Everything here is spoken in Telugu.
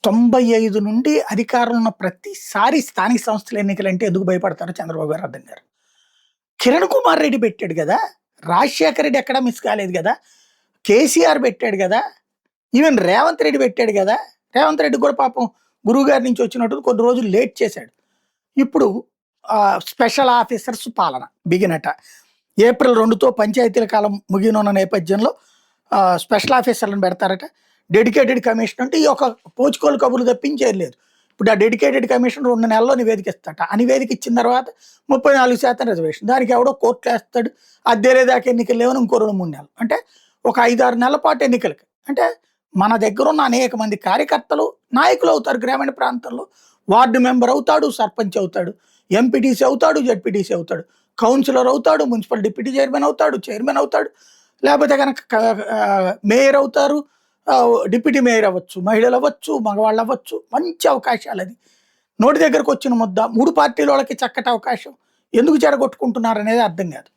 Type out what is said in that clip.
95 నుండి అధికారంలో ఉన్న ప్రతిసారి స్థానిక సంస్థల ఎన్నికలంటే ఎందుకు భయపడతారో చంద్రబాబు గారు అర్థం గారు. కిరణ్ కుమార్ రెడ్డి పెట్టాడు గదా! రాజశేఖర రెడ్డి ఎక్కడా మిస్ కాలేదు గదా! కేసీఆర్ పెట్టాడు గదా! ఈవెన్ రేవంత్ రెడ్డి పెట్టాడు గదా! రేవంత్ రెడ్డి కూడా పాపం గురువుగారి నుంచి వచ్చినట్టు కొన్ని రోజులు లేట్ చేశాడు. ఇప్పుడు స్పెషల్ ఆఫీసర్స్ పాలన బిగినట. ఏప్రిల్ 2తో పంచాయతీల కాలం ముగియనున్న నేపథ్యంలో స్పెషల్ ఆఫీసర్లను పెడతారట. డెడికేటెడ్ కమిషన్ అంటే ఈ యొక్క పోచుకోలు కబుర్లు తప్పించేది లేదు. ఇప్పుడు ఆ డెడికేటెడ్ కమిషన్ 2 నెలల్లో నివేదిక ఇస్తాట. ఆ నివేదిక ఇచ్చిన తర్వాత 34% రిజర్వేషన్. దానికి ఎవడో కోర్టులో వేస్తాడు. అద్దెలేదాకా ఎన్నికలు లేవని ఇంకో 2, 3 నెలలు. అంటే ఒక 5-6 నెలల పాటు ఎన్నికలకి. అంటే మన దగ్గర ఉన్న అనేక మంది కార్యకర్తలు నాయకులు అవుతారు. గ్రామీణ ప్రాంతంలో వార్డు మెంబర్ అవుతాడు, సర్పంచ్ అవుతాడు, ఎంపీటీసీ అవుతాడు, జెడ్పీటీసీ అవుతాడు, కౌన్సిలర్ అవుతాడు, మున్సిపల్ డిప్యూటీ చైర్మన్ అవుతాడు, చైర్మన్ అవుతాడు, లేకపోతే కనుక మేయర్ అవుతారు, డిప్యూటీ మేయర్ అవ్వచ్చు, మహిళలు అవ్వచ్చు, మగవాళ్ళు అవ్వచ్చు. మంచి అవకాశాలు అది. నోటి దగ్గరకు వచ్చిన ముద్ద 3 పార్టీల వాళ్ళకి చక్కటి అవకాశం. ఎందుకు చెడగొట్టుకుంటున్నారు అనేది అర్థం కాదు.